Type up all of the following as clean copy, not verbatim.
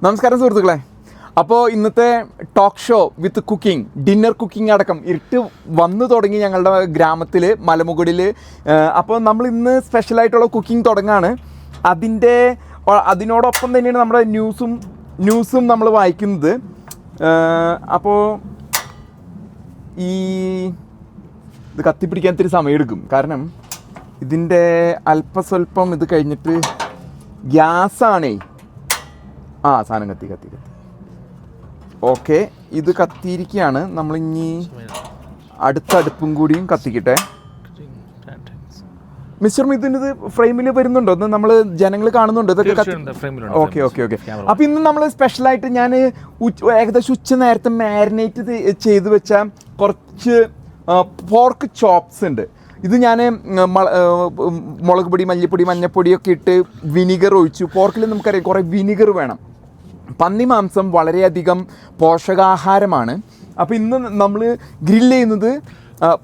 നമസ്കാരം സുഹൃത്തുക്കളെ. അപ്പോൾ ഇന്നത്തെ talk show with cooking, dinner cooking അടക്കം ഇരുട്ട് വന്നു തുടങ്ങി ഞങ്ങളുടെ ഗ്രാമത്തിൽ മലമുകളിൽ. അപ്പോൾ നമ്മൾ ഇന്ന് സ്പെഷ്യലായിട്ടുള്ള കുക്കിംഗ് തുടങ്ങാണ്. അതിനോടൊപ്പം തന്നെയാണ് നമ്മുടെ ന്യൂസും നമ്മൾ വായിക്കുന്നത്. അപ്പോൾ ഇത് കത്തിപ്പിടിക്കാൻ ഇത്തിരി സമയമെടുക്കും. കാരണം ഇതിൻ്റെ അല്പസ്വല്പം ഇത് കഴിഞ്ഞിട്ട് ഗ്യാസാണേ. സാധനം കത്തി ഓക്കെ, ഇത് കത്തിയിരിക്കുകയാണ്. നമ്മളിനി അടുത്ത അടുപ്പും കൂടിയും കത്തിക്കട്ടെ. മിസ്റ്റർ മിഥുൻ, ഇത് ഫ്രെയിമിൽ വരുന്നുണ്ടോ? ഇത് നമ്മൾ ജനങ്ങൾ കാണുന്നുണ്ടോ? ഇതൊക്കെ ഓക്കെ. അപ്പോൾ ഇന്ന് നമ്മൾ സ്പെഷ്യലായിട്ട് ഞാൻ ഏകദേശം ഉച്ച നേരത്തെ മാരിനേറ്റ് ചെയ്ത് വെച്ച കുറച്ച് പോർക്ക് ചോപ്സ് ഉണ്ട്. ഇത് ഞാൻ മുളക് പൊടി, മല്ലിപ്പൊടി, മഞ്ഞൾപ്പൊടിയൊക്കെ ഇട്ട് വിനിഗർ ഒഴിച്ചു. പോർക്കിൽ നമുക്കറിയാം കുറേ വിനിഗർ വേണം. പന്നി മാംസം വളരെയധികം പോഷകാഹാരമാണ്. അപ്പോൾ ഇന്ന് നമ്മൾ ഗ്രില്ല് ചെയ്യുന്നത്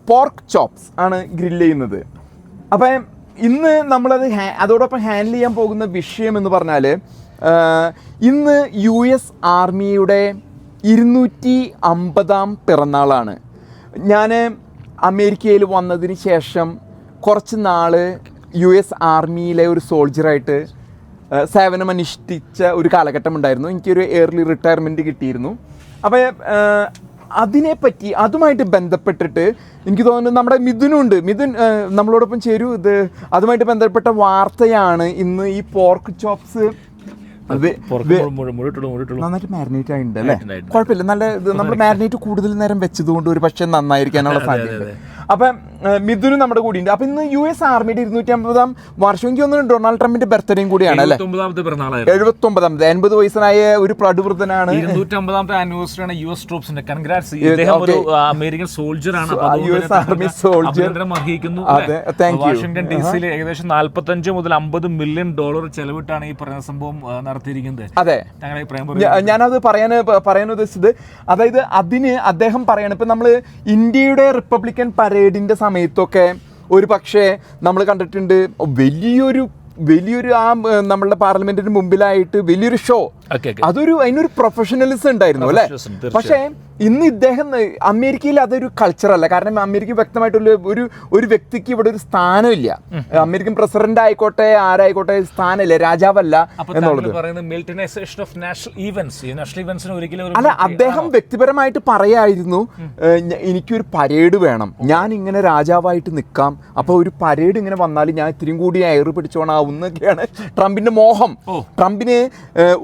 പോർക്ക് ചോപ്സ് ആണ് ഗ്രില്ല് ചെയ്യുന്നത്. അപ്പം ഇന്ന് നമ്മളത് അതോടൊപ്പം ഹാൻഡിൽ ചെയ്യാൻ പോകുന്ന വിഷയം എന്ന് പറഞ്ഞാൽ, ഇന്ന് US ആർമിയുടെ 250ാം പിറന്നാളാണ്. ഞാൻ അമേരിക്കയിൽ വന്നതിന് ശേഷം കുറച്ച് നാൾ US ആർമിയിലെ ഒരു സോൾജറായിട്ട് സേവനമനുഷ്ഠിച്ച ഒരു കാലഘട്ടം ഉണ്ടായിരുന്നു. എനിക്കൊരു ഏർലി റിട്ടയർമെൻറ്റ് കിട്ടിയിരുന്നു. അപ്പോൾ അതുമായിട്ട് ബന്ധപ്പെട്ടിട്ട് എനിക്ക് തോന്നുന്നു നമ്മുടെ മിഥുൻ നമ്മളോടൊപ്പം ചേരൂ. അതുമായിട്ട് ബന്ധപ്പെട്ട വാർത്തയാണ് ഇന്ന്. ഈ പോർക്ക് ചോപ്സ് നന്നായിട്ട് മാരിനേറ്റ് ആയിട്ടുണ്ട് അല്ലേ? കുഴപ്പമില്ല, നല്ല നമ്മൾ മാരിനേറ്റ് കൂടുതൽ നേരം വെച്ചതുകൊണ്ട് ഒരു പക്ഷേ നന്നായിരിക്കാനുള്ള സാധ്യത. അപ്പം മിഥുനും നമ്മുടെ കൂടി ഉണ്ട്. അപ്പൊ ഇന്ന് US ആർമിയുടെ 250ാം വർഷം. എനിക്ക് തോന്നുന്നു ഡൊണാൾഡ് ട്രംപിന്റെ ബർത്ത്ഡേയും കൂടിയാണ് അല്ലേ? 79ാമത് 80 വയസ്സായ ഒരു പ്രടുവൃത്തനാണ്. 250ാമത്തെ ആനിവേഴ്സറിയാണ് US ട്രൂപ്സിന്റെ. കൺഗ്രാറ്റ്സ്. ഒരു അമേരിക്കൻ സോൾജർ ആണ്. US ആർമി സോൾജർ അർഹിക്കുന്നു. വാഷിംഗ്ടൺ DC ഏകദേശം 45 മുതൽ $50 മില്യൺ ചെലവിട്ടാണ് ഈ പറയുന്ന സംഭവം നടത്തിയിരിക്കുന്നത്. അതെ, ഞാനത് പറയാൻ ഉദ്ദേശിച്ചത്, അതായത് അതിന് അദ്ദേഹം പറയാണ്, ഇപ്പൊ നമ്മള് ഇന്ത്യയുടെ റിപ്പബ്ലിക്കൻ പരേഡിന്റെ സമയത്തൊക്കെ ഒരു പക്ഷേ നമ്മൾ കണ്ടിട്ടുണ്ട് വലിയൊരു നമ്മളുടെ പാർലമെന്റിന് മുമ്പിലായിട്ട് വലിയൊരു ഷോ. അതിനൊരു പ്രൊഫഷണലിസം ഉണ്ടായിരുന്നു അല്ലെ? പക്ഷേ ഇന്ന് ഇദ്ദേഹം അമേരിക്കയിൽ അതൊരു കൾച്ചറല്ല. കാരണം അമേരിക്ക വ്യക്തമായിട്ടുള്ള ഒരു വ്യക്തിക്ക് ഇവിടെ ഒരു സ്ഥാനമില്ല. അമേരിക്കൻ പ്രസിഡന്റ് ആയിക്കോട്ടെ ആരായിക്കോട്ടെ സ്ഥാനമില്ല, രാജാവല്ല എന്നുള്ളത്. അല്ല, അദ്ദേഹം വ്യക്തിപരമായിട്ട് പറയായിരുന്നു, എനിക്കൊരു പരേഡ് വേണം, ഞാൻ ഇങ്ങനെ രാജാവായിട്ട് നിൽക്കാം, അപ്പോൾ ഒരു പരേഡ് ഇങ്ങനെ വന്നാൽ ഞാൻ ഇത്തിരിയും കൂടി എയർ പിടിച്ചോണാവുന്നൊക്കെയാണ് ട്രംപിന്റെ മോഹം. ട്രംപിന്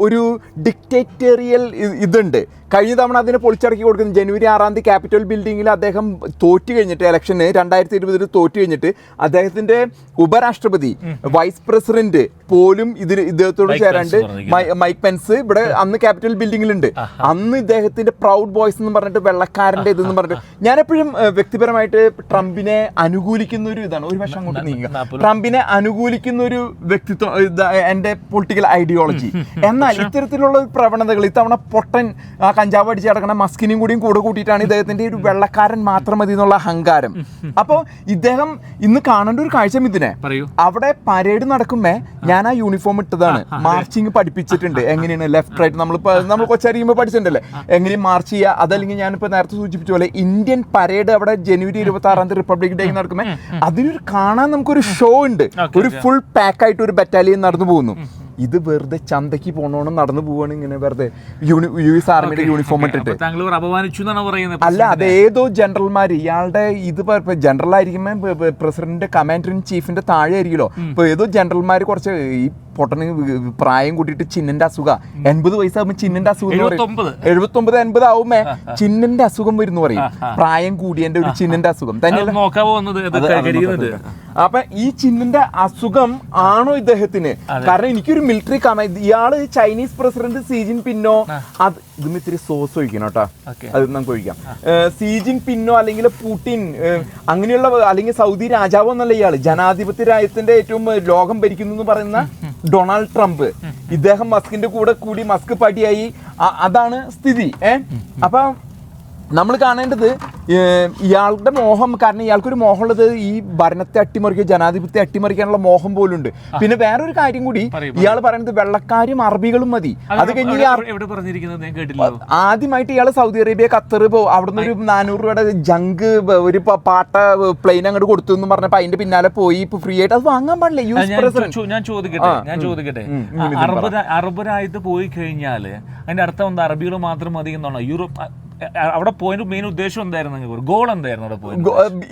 ഒരു ഡിക്റ്റേറ്ററിയൽ ഇതുണ്ട്. കഴിഞ്ഞ തവണ അതിനെ പൊളിച്ചടക്കി കൊടുക്കുന്നത് ജനുവരി 6 ക്യാപിറ്റൽ ബിൽഡിങ്ങിൽ അദ്ദേഹം തോറ്റു കഴിഞ്ഞിട്ട്, ഇലക്ഷന് 2020 തോറ്റു കഴിഞ്ഞിട്ട് അദ്ദേഹത്തിന്റെ ഉപരാഷ്ട്രപതി, വൈസ് പ്രസിഡന്റ് പോലും ഇദ്ദേഹത്തോട് ചേരാണ്ട് മൈക്ക് പെൻസ് ഇവിടെ അന്ന് ക്യാപിറ്റൽ ബിൽഡിങ്ങിലുണ്ട്. അന്ന് ഇദ്ദേഹത്തിന്റെ പ്രൗഡ് ബോയ്സ് എന്ന് പറഞ്ഞിട്ട് വെള്ളക്കാരന്റെ ഇതെന്ന് പറഞ്ഞിട്ട്, ഞാനെപ്പോഴും വ്യക്തിപരമായിട്ട് ട്രംപിനെ അനുകൂലിക്കുന്ന ഒരു ഇതാണ്. ഒരു പക്ഷം അങ്ങോട്ട് നീങ്ങുക, ട്രംപിനെ അനുകൂലിക്കുന്ന ഒരു വ്യക്തിത്വം എന്റെ പൊളിറ്റിക്കൽ ഐഡിയോളജി. എന്നാൽ ഇത്തരത്തിലുള്ള പ്രവണതകൾ ഇത്തവണ പൊട്ടൻ കഞ്ചാവ് അടിച്ച് കിടക്കണ മസ്കിനെയും കൂടിയും കൂടെ കൂട്ടിയിട്ടാണ് ഇദ്ദേഹത്തിന്റെ ഒരു വെള്ളക്കാരൻ മാത്രം മതി എന്നുള്ള അഹങ്കാരം. അപ്പോൾ ഇദ്ദേഹം ഇന്ന് കാണേണ്ട ഒരു കാഴ്ച ഇതിനെ, അവിടെ പരേഡ് നടക്കുമ്പോ ഞാൻ ആ യൂണിഫോം ഇട്ടതാണ്. മാർച്ചിങ് പഠിപ്പിച്ചിട്ടുണ്ട്, എങ്ങനെയാണ് ലെഫ്റ്റ് റൈറ്റ് നമ്മൾ കൊച്ചറിയുമ്പോൾ പഠിച്ചിട്ടുണ്ടല്ലേ എങ്ങനെയും മാർച്ച് ചെയ്യുക. അതല്ലെങ്കിൽ ഞാനിപ്പോൾ നേരത്തെ സൂചിപ്പിച്ച പോലെ ഇന്ത്യൻ പരേഡ് അവിടെ ജനുവരി 26 റിപ്പബ്ലിക് ഡേ നടക്കുമ്പോ അതിനൊരു കാണാൻ നമുക്കൊരു ഷോ ഉണ്ട്. ഒരു ഫുൾ പാക്കായിട്ട് ഒരു ബറ്റാലിയൻ നടന്നു പോകുന്നു. ഇത് വെറുതെ ചന്തയ്ക്ക് പോണോണം നടന്നു പോവാണ് ഇങ്ങനെ വെറുതെ US ആർമിയുടെ യൂണിഫോം ഇട്ടിട്ട്. അല്ല, അതേതോ ജനറൽമാർ, ഇയാളുടെ ഇത് ജനറൽ ആയിരിക്കുമ്പോ പ്രസിഡന്റ് കമാൻഡർ ഇൻ ചീഫിന്റെ താഴെ ആയിരിക്കുമല്ലോ. ഇപ്പൊ ഏതോ ജനറൽമാർ കുറച്ച് ഈ പൊട്ടന് പ്രായം കൂട്ടിയിട്ട് ചിന്നന്റെ അസുഖം 80 വയസ്സാകുമ്പോ ചിന്നന്റെ അസുഖം 79-80 ആവുമ്പോ ചിന്നന്റെ അസുഖം വരുന്നു പറയും. പ്രായം കൂടിയന്റെ ഒരു ചിന്നന്റെ അസുഖം തന്നെയല്ല. അപ്പൊ ഈ ചിന്നന്റെ അസുഖം ആണോ ഇദ്ദേഹത്തിന്? കാരണം എനിക്കൊരു മിലിറ്ററി ഇയാള് ചൈനീസ് പ്രസിഡന്റ് സി ജിൻപിന്നോ, ഇതും ഇത്തിരി സോസ് ഒഴിക്കണം കേട്ടോ, അത് നമുക്ക് ഒഴിക്കാം. സി ജിൻപിന്നോ അല്ലെങ്കിൽ പുടിൻ അങ്ങനെയുള്ള, അല്ലെങ്കിൽ സൗദി രാജാവോ എന്നല്ല ഇയാള്, ജനാധിപത്യ രാജ്യത്തിന്റെ ഏറ്റവും ലോകം ഭരിക്കുന്നു എന്ന് പറയുന്ന ഡൊണാൾഡ് ട്രംപ്. ഇദ്ദേഹം മസ്കിന്റെ കൂടെ കൂടി മസ്ക് പടിയായി. അതാണ് സ്ഥിതി. അപ്പൊ നമ്മൾ കാണേണ്ടത് ഇയാളുടെ മോഹം, കാരണം ഇയാൾക്കൊരു മോഹമുള്ളത് ഈ ഭരണത്തെ അട്ടിമറിക്കുക, ജനാധിപത്യത്തെ അട്ടിമറിക്കാനുള്ള മോഹം പോലും ഉണ്ട്. പിന്നെ വേറൊരു കാര്യം കൂടി ഇയാൾ പറയുന്നത് വെള്ളക്കാരും അറബികളും മതി. അത് കഴിഞ്ഞ് ആദ്യമായിട്ട് ഇയാൾ സൗദി അറേബ്യ, ഖത്തർ അവിടുന്ന് ഒരു 400 രൂപയുടെ ജങ്ക് ഒരു പാട്ട പ്ലെയിൻ അങ്ങോട്ട് കൊടുത്തു എന്ന് പറഞ്ഞപ്പോ അതിന്റെ പിന്നാലെ പോയി. ഇപ്പൊ ഫ്രീ ആയിട്ട് അത് വാങ്ങാൻ പാടില്ല. ഞാൻ ചോദിക്കട്ടെ അറബ് രാജ്യത്ത് പോയി കഴിഞ്ഞാല് അതിന്റെ അർത്ഥം എന്താ? അറബികൾ മാത്രം മതി എന്നാണോ? യൂറോപ്പ് അവിടെ പോയിന്റ് മെയിൻ ഉദ്ദേശം എന്തായിരുന്നു? ഗോൾ എന്തായിരുന്നു അവിടെ പോയി?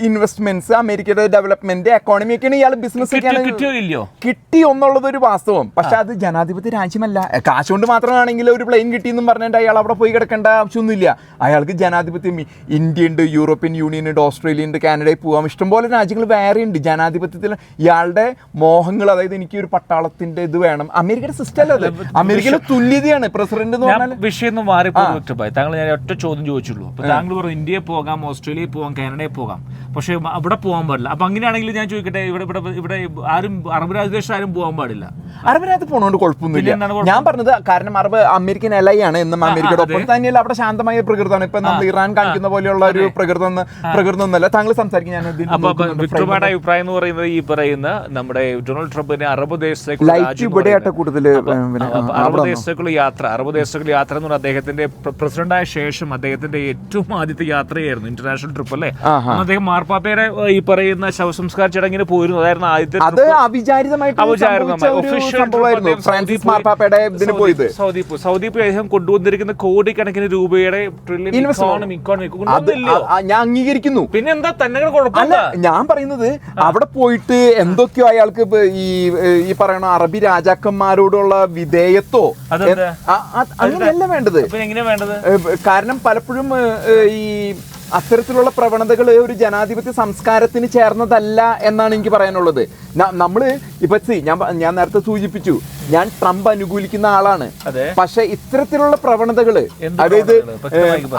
ഇൻവെസ്റ്റ്മെന്റ്സ്, അമേരിക്കയുടെ ഡെവലപ്മെന്റ്, എക്കോണമി ഒക്കെയാണ് ഇയാൾ ബിസിനസ് കിട്ടിയോ ഇല്ലയോ? കിട്ടി എന്നുള്ളത് ഒരു വാസ്തവം. പക്ഷെ അത് ജനാധിപത്യ രാജ്യമല്ല. കാശ് കൊണ്ട് മാത്രമാണെങ്കിൽ ഒരു പ്ലെയിൻ കിട്ടിയെന്നും പറഞ്ഞിട്ട് അയാൾ അവിടെ പോയി കിടക്കേണ്ട ആവശ്യമൊന്നുമില്ല. അയാൾക്ക് ജനാധിപത്യം ഇന്ത്യ ഉണ്ട്, യൂറോപ്യൻ യൂണിയൻ ഉണ്ട്, ഓസ്ട്രേലിയ ഉണ്ട്, കാനഡയിൽ പോകാം, ഇഷ്ടംപോലെ രാജ്യങ്ങൾ വേറെ ഉണ്ട്. ജനാധിപത്യത്തിൽ ഇയാളുടെ മോഹങ്ങൾ, അതായത് എനിക്ക് ഒരു പട്ടാളത്തിന്റെ ഇത് വേണം. അമേരിക്കയുടെ സിസ്റ്റം അല്ല അത്. അമേരിക്കയിലെ തുല്യതയാണ് പ്രസിഡന്റ് എന്ന് പറഞ്ഞാൽ. വിഷയം മാറിപ്പോയി. താങ്കൾ ഞാൻ ഒറ്റ ചോദ്യം ചോദിച്ചുള്ളൂ. അപ്പൊ താങ്കൾ പറഞ്ഞു ഇന്ത്യയിൽ പോകാം, ഓസ്ട്രേലിയയിൽ പോകാം, കാനഡയിൽ പോകാം, പക്ഷെ അവിടെ പോകാൻ പാടില്ല. അപ്പൊ അങ്ങനെയാണെങ്കിൽ ഞാൻ ചോദിക്കട്ടെ, ഇവിടെ ആരും അറബ് രാജ്യദേശം ആരും പോകാൻ പാടില്ല? അറബ് രാജ്യത്ത് പോണോണ്ട് കുഴപ്പമൊന്നുമില്ല. ഞാൻ പറഞ്ഞത് കാരണം അമേരിക്കൻ എലൈ ആണ് എന്നും അമേരിക്കയുടെ ഒപ്പം തന്നെയല്ല. അവിടെ ശാന്തമായ പ്രകൃതമാണ്. ഇപ്പൊ നമ്മൾ ഇറാൻ കാണിക്കുന്ന പോലെയുള്ള ഒരു പ്രകൃതം ഒന്നല്ല. താങ്കൾ സംസാരിക്കും. ഞാൻ വിക്ടർമാരുടെ അഭിപ്രായം എന്ന് പറയുന്നത് ഈ പറയുന്ന നമ്മുടെ ഡൊണാൾഡ് ട്രംപിന്റെ അറബ് ദേശത്തേക്കുള്ള യാത്ര എന്ന് പറഞ്ഞാൽ അദ്ദേഹത്തിന്റെ പ്രസിഡന്റായ ശേഷം അദ്ദേഹത്തിന്റെ ഏറ്റവും ആദ്യത്തെ യാത്രയായിരുന്നു, ഇന്റർനാഷണൽ ട്രിപ്പ് അല്ലേ? അദ്ദേഹം മാർപ്പാപ്പയുടെ ഈ പറയുന്ന ശവസംസ്കാര ചടങ്ങിന് പോയിരുന്നു. അതായിരുന്നു ആദ്യത്തെ. അത് അവിചാരിതമായിട്ട് സൗദി അദ്ദേഹം കൊണ്ടുവന്നിരിക്കുന്ന കോടിക്കണക്കിന് രൂപയുടെ ഞാൻ അംഗീകരിക്കുന്നു. പിന്നെ എന്താ തന്നെ കുഴപ്പമില്ല. ഞാൻ പറയുന്നത് അവിടെ പോയിട്ട് എന്തൊക്കെയോ അയാൾക്ക് ഈ പറയണ അറബി രാജാക്കന്മാരോടുള്ള വിധേയത്വോ അങ്ങനെയല്ല വേണ്ടത്. കാരണം പലപ്പോഴും ഈ അത്തരത്തിലുള്ള പ്രവണതകൾ ഒരു ജനാധിപത്യ സംസ്കാരത്തിന് ചേർന്നതല്ല എന്നാണ് എനിക്ക് പറയാനുള്ളത്. നമ്മള് ഇപ്പൊ ഞാൻ നേരത്തെ സൂചിപ്പിച്ചു, ഞാൻ ട്രംപ് അനുകൂലിക്കുന്ന ആളാണ്. പക്ഷെ ഇത്തരത്തിലുള്ള പ്രവണതകള്, അതായത്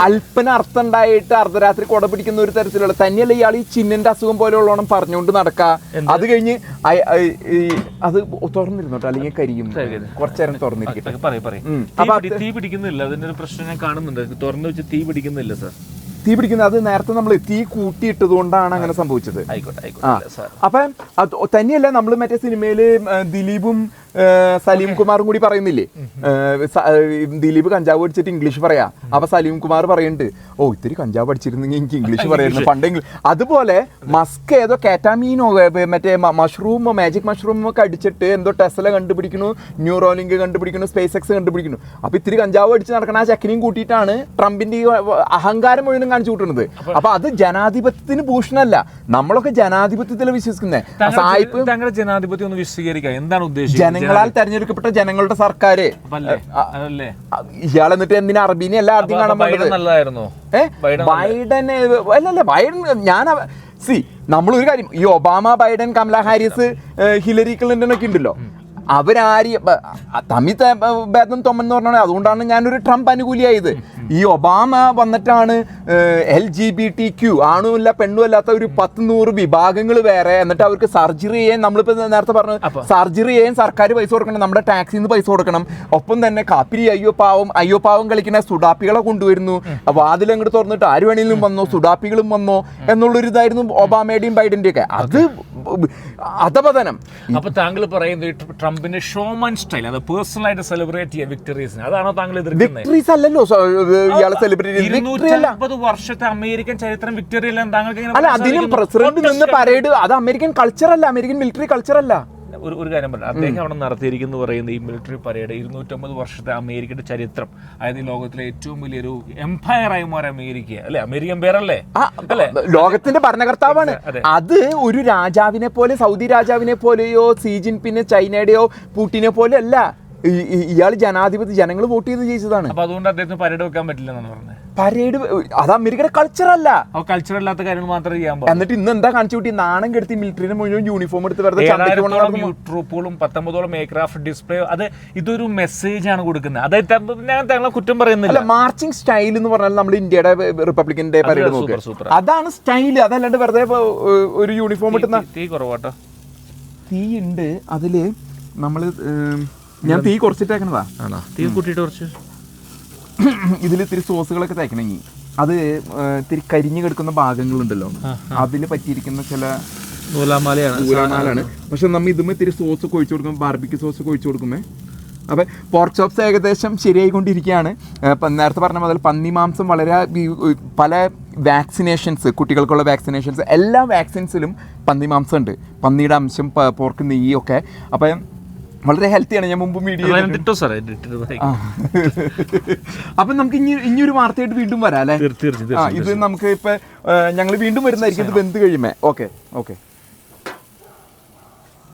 അല്പന അർത്ഥം ഉണ്ടായിട്ട് അർദ്ധരാത്രി കൊട പിടിക്കുന്ന ഒരു തരത്തിലുള്ള, തന്നെയല്ല ഇയാൾ ഈ ചിന്നന്റെ അസുഖം പോലെയുള്ളവണ്ണം പറഞ്ഞുകൊണ്ട് നടക്കുക. അത് കഴിഞ്ഞ് അത് തുറന്നിരുന്നോട്ടെ, അല്ലെങ്കിൽ കരിയും. കുറച്ചേരം തുറന്നിരിക്കട്ടെ. തീ പിടിക്കുന്നില്ല, അതിന്റെ ഒരു പ്രശ്നം ഞാൻ കാണുന്നുണ്ട്. തുറന്നു വെച്ച് തീ പിടിക്കുന്നില്ല സാർ. തീ പിടിക്കുന്നത് അത് നേരത്തെ നമ്മൾ തീ കൂട്ടിയിട്ടത് കൊണ്ടാണ് അങ്ങനെ സംഭവിച്ചത്. അപ്പൊ തന്നെയല്ല, നമ്മൾ മറ്റേ സിനിമയില് ദിലീപും സലീം കുമാറും കൂടി പറയുന്നില്ലേ, ദിലീപ് കഞ്ചാവ് അടിച്ചിട്ട് ഇംഗ്ലീഷ് പറയാ. അപ്പൊ സലീം കുമാർ പറയുന്നുണ്ട്, ഓ ഇത്തിരി കഞ്ചാവ് അടിച്ചിരുന്നെങ്കിൽ എനിക്ക് ഇംഗ്ലീഷ് പറയായിരുന്നു പണ്ടെങ്കിൽ. അതുപോലെ മസ്ക് ഏതോ കാറ്റാമീനോ മറ്റേ മഷ്റൂമോ മാജിക് മഷ്റൂമോ ഒക്കെ അടിച്ചിട്ട് എന്തോ ടെസ്ല കണ്ടുപിടിക്കുന്നു, ന്യൂറോലിങ്ക് കണ്ടുപിടിക്കുന്നു, സ്പേസ് എക്സ് കണ്ടുപിടിക്കുന്നു. അപ്പൊ ഇത്തിരി കഞ്ചാവ് അടിച്ച് നടക്കണ ആ ചക്കിനെയും കൂട്ടിയിട്ടാണ് ട്രംപിന്റെ അഹങ്കാരം മുഴുവൻ കാണിച്ചു കൂട്ടുന്നത്. അപ്പൊ അത് ജനാധിപത്യത്തിന് ഭൂഷണമല്ല. നമ്മളൊക്കെ ജനാധിപത്യത്തിൽ വിശ്വസിക്കുന്നത്. ജനാധിപത്യം ഒന്ന് വിശദീകരിക്കാം, എന്താണ് ഉദ്ദേശിച്ചത്? ജനങ്ങളാൽ തെരഞ്ഞെടുക്കപ്പെട്ട ജനങ്ങളുടെ സർക്കാര്. ഇയാൾ എന്നിട്ട് എന്തിനാ അറബീനെ അല്ല ആദ്യം കാണാൻ ബൈഡൻ അല്ലല്ല ബൈഡൻ. നമ്മളൊരു കാര്യം, ഈ Obama, Biden, Kamala Harris, Hillary Clinton ഒക്കെ ഉണ്ടല്ലോ, അവരാരും തമ്മിൽ ഭേദം തൊമ്മെന്ന് പറഞ്ഞാൽ അതുകൊണ്ടാണ് ഞാനൊരു ട്രംപ് അനുകൂലിയായത്. ഈ ഒബാമ വന്നിട്ടാണ് LGBTQ ആണുമില്ല പെണ്ണുമല്ലാത്ത ഒരു 10-100 വിഭാഗങ്ങൾ വേറെ, എന്നിട്ട് അവർക്ക് സർജറി ചെയ്യാൻ, നമ്മളിപ്പോ നേരത്തെ പറഞ്ഞു സർജറി ചെയ്യാൻ സർക്കാർ പൈസ കൊടുക്കണം, നമ്മുടെ ടാക്സിൽ നിന്ന് പൈസ കൊടുക്കണം. ഒപ്പം തന്നെ കാപ്പിരി അയ്യോ പാവം കളിക്കുന്ന സുഡാപ്പികളെ കൊണ്ടുവരുന്നു. വാതിലങ്ങോട്ട് തുറന്നിട്ട് ആര് വേണമെങ്കിലും വന്നോ, സുഡാപ്പികളും വന്നോ എന്നുള്ളൊരു ഇതായിരുന്നു ഒബാമയുടെയും ബൈഡന്റെയും ഒക്കെ. അത് അധപതനം. അപ്പൊ താങ്കൾ പറയുന്നത് ട്രംപിന്റെ ഷോമൻ സ്റ്റൈൽ, അത് പേഴ്സണലായിട്ട് സെലിബ്രേറ്റ് ചെയ്യുക വിക്ടറീസിന്, അതാണോ താങ്കൾ എതിർക്കുന്നത്? വിക്ടറീസ് അല്ലല്ലോ ഇയാളെ സെലിബ്രേറ്റ് 250 വർഷത്തെ അമേരിക്കൻ ചരിത്രം വിക്ടറി അല്ല താങ്കൾക്ക്? അല്ല, അതിനും പ്രസിഡന്റ് നിന്ന് പരേഡ്, അത് അമേരിക്കൻ കൾച്ചർ അല്ല, അമേരിക്കൻ മിലിറ്ററി കൾച്ചർ അല്ല. ഒരു കാര്യം പറഞ്ഞു, അദ്ദേഹം അവിടെ നടത്തിയിരിക്കുന്നു പറയുന്നത് ഈ മിലിറ്ററി പരേഡ് 250 വർഷത്തെ അമേരിക്കയുടെ ചരിത്രം, അതായത് ലോകത്തിലെ ഏറ്റവും വലിയൊരു എംപയർ ആയി മാറി അമേരിക്ക അല്ലെ? അമേരിക്കൻ എംപയർ അല്ലേ? ലോകത്തിന്റെ ഭരണകർത്താവാണ്. അത് ഒരു രാജാവിനെ പോലെ, സൗദി രാജാവിനെ പോലെയോ സി ജിൻപിന്നെ ചൈനയുടെയോ പുടിനെ പോലെ അല്ല. ഇയാൾ ജനാധിപത്യ ജനങ്ങൾ വോട്ട് ചെയ്ത് ജയിച്ചതാണ്. അപ്പൊ അതുകൊണ്ട് അദ്ദേഹത്തിന് പരേഡ് വെക്കാൻ പറ്റില്ല എന്നാണ് പറഞ്ഞത്. പരേഡ് അത് അമേരിക്കയുടെ കൾച്ചർ അല്ല. കൾച്ചർ അല്ലാത്ത കാര്യങ്ങൾ മാത്രമേ ചെയ്യാൻ പറ്റും. എന്നിട്ട് ഇന്ന് എന്താ കാണിച്ചു കൂട്ടി? നാണം കെടുത്തി മിലിറ്ററിനെ മുഴുവൻ യൂണിഫോം എടുത്ത് വെറുതെ ട്രൂപ്പുകളും 19ഓളം എയർക്രാഫ്റ്റ് ഡിസ്പ്ലേ. അത് ഇതൊരു മെസ്സേജ് ആണ് കൊടുക്കുന്നത്. അതായത് ഞാൻ താങ്കളെ കുറ്റം പറയുന്നില്ല. മാർച്ചിങ് സ്റ്റൈൽ എന്ന് പറഞ്ഞാൽ നമ്മൾ ഇന്ത്യയുടെ റിപ്പബ്ലിക്കൻ ഡേ പരേഡ് നോക്കുക, അതാണ് സ്റ്റൈല്. അതല്ലാണ്ട് വെറുതെ ഒരു യൂണിഫോം ഇട്ടുന്ന. തീ കുറവാട്ടോ. തീ ഉണ്ട് അതില്. നമ്മള് ഞാൻ തീ കുറച്ചിട്ടേക്കണതാ. തീ കൂട്ടിയിട്ട് കുറച്ച് ഇതിൽ ഇത്തിരി സോസുകളൊക്കെ തേക്കണമെങ്കിൽ അത് ഇത്തിരി കരിഞ്ഞു കിടക്കുന്ന ഭാഗങ്ങളുണ്ടല്ലോ, അതിൽ പറ്റിയിരിക്കുന്ന ചില നൂലാമാലയാണ്. പക്ഷെ നമ്മൾ ഇതുമ്പോൾ ഇത്തിരി സോസ് ഒക്കെ ഒഴിച്ചു കൊടുക്കും, ബാർബിക്യൂ സോസ് ഒക്കെ ഒഴിച്ചു കൊടുക്കുമേ. അപ്പോൾ പോർക്ക് ചോപ്സ് ഏകദേശം ശരിയായിക്കൊണ്ടിരിക്കുകയാണ്. നേരത്തെ പറഞ്ഞ മുതൽ പന്നി മാംസം വളരെ പല വാക്സിനേഷൻസ്, കുട്ടികൾക്കുള്ള വാക്സിനേഷൻസ്, എല്ലാ വാക്സിൻസിലും പന്നി മാംസം ഉണ്ട്, പന്നിയുടെ അംശം, പോർക്ക് നെയ്യൊക്കെ. അപ്പം വളരെ ഹെൽത്തിയാണ്. ഞാൻ മുമ്പ് അപ്പം നമുക്ക് ഇനിയൊരു വാർത്തയായിട്ട് വീണ്ടും വരാം അല്ലേ? ഇത് നമുക്ക് ഇപ്പം ഞങ്ങൾ വീണ്ടും വരുന്നതായിരിക്കും ഇത് വെന്ത് കഴിയുമേ. ഓക്കെ.